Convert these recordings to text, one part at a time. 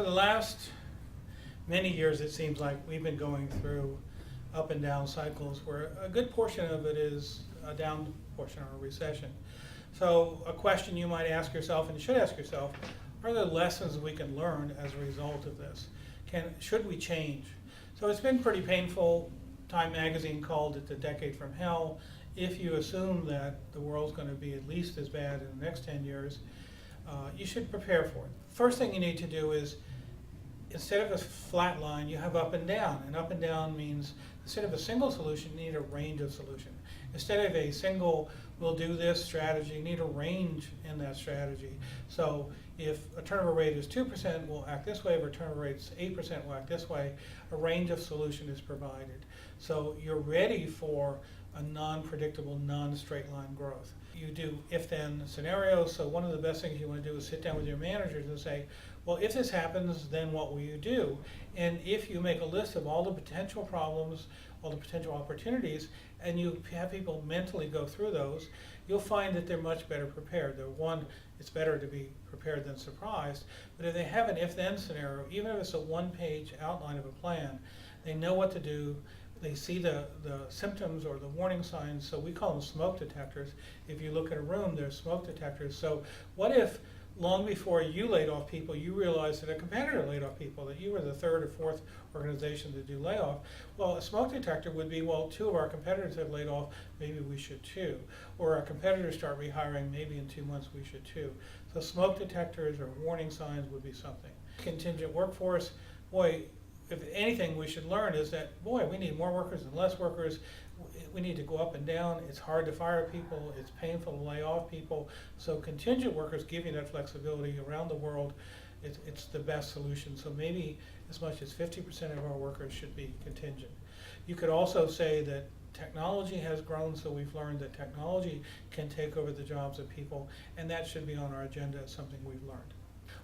for the last many years, it seems like we've been going through up and down cycles where a good portion of it is a down portion or a recession. So a question you might ask yourself, and you should ask yourself, are there lessons we can learn as a result of this? Should we change? So it's been pretty painful. Time magazine called it the decade from hell. If you assume that the world's going to be at least as bad in the next 10 years, you should prepare for it. First thing you need to do is, instead of a flat line, you have up and down. And up and down means instead of a single solution, you need a range of solutions. Instead of a single, we'll do this strategy, you need a range in that strategy. So if a turnover rate is 2%, we'll act this way. If a turnover rate is 8%, we'll act this way. A range of solution is provided. So you're ready for a non-predictable, non-straight line growth. You do if-then scenarios, so one of the best things you want to do is sit down with your managers and say, well, if this happens, then what will you do? And if you make a list of all the potential problems, all the potential opportunities, and you have people mentally go through those, you'll find that they're much better prepared. One, it's better to be prepared than surprised, but if they have an if-then scenario, even if it's a one-page outline of a plan, they know what to do. They see the symptoms or the warning signs, so we call them smoke detectors. If you look at a room, there's smoke detectors. So what if long before you laid off people, you realized that a competitor laid off people, that you were the third or fourth organization to do layoff? Well, a smoke detector would be, well, 2 of our competitors have laid off, maybe we should too. Or our competitors start rehiring, maybe in 2 months we should too. So smoke detectors or warning signs would be something. Contingent workforce, boy, if anything we should learn is that, boy, we need more workers and less workers. We need to go up and down. It's hard to fire people. It's painful to lay off people. So contingent workers give you that flexibility around the world. It's the best solution. So maybe as much as 50% of our workers should be contingent. You could also say that technology has grown, so we've learned that technology can take over the jobs of people, and that should be on our agenda as something we've learned.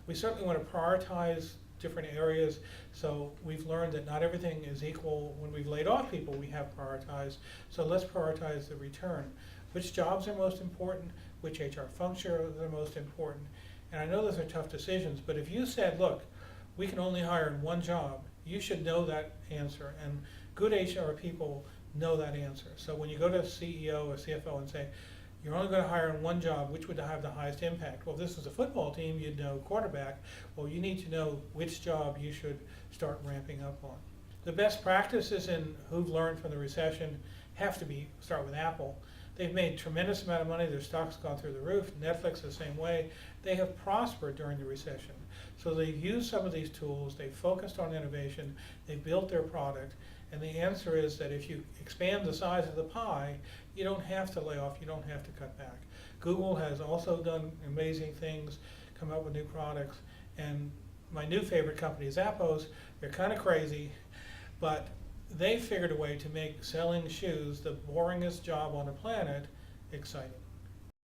We certainly want to prioritize different areas, so we've learned that not everything is equal. When we've laid off people, we have prioritized, so let's prioritize the return. Which jobs are most important, which HR functions are most important, and I know those are tough decisions, but if you said, look, we can only hire in one job, you should know that answer, and good HR people know that answer. So when you go to a CEO or CFO and say, you're only going to hire in one job, which would have the highest impact? Well, if this is a football team, you'd know quarterback. Well, you need to know which job you should start ramping up on. The best practices in who've learned from the recession have to start with Apple. They've made a tremendous amount of money. Their stock's gone through the roof. Netflix the same way. They have prospered during the recession. So they've used some of these tools. They've focused on innovation. They've built their product. And the answer is that if you expand the size of the pie, you don't have to lay off, you don't have to cut back. Google has also done amazing things, come up with new products, and my new favorite company is Zappos. They're kind of crazy, but they figured a way to make selling shoes, the boringest job on the planet, exciting.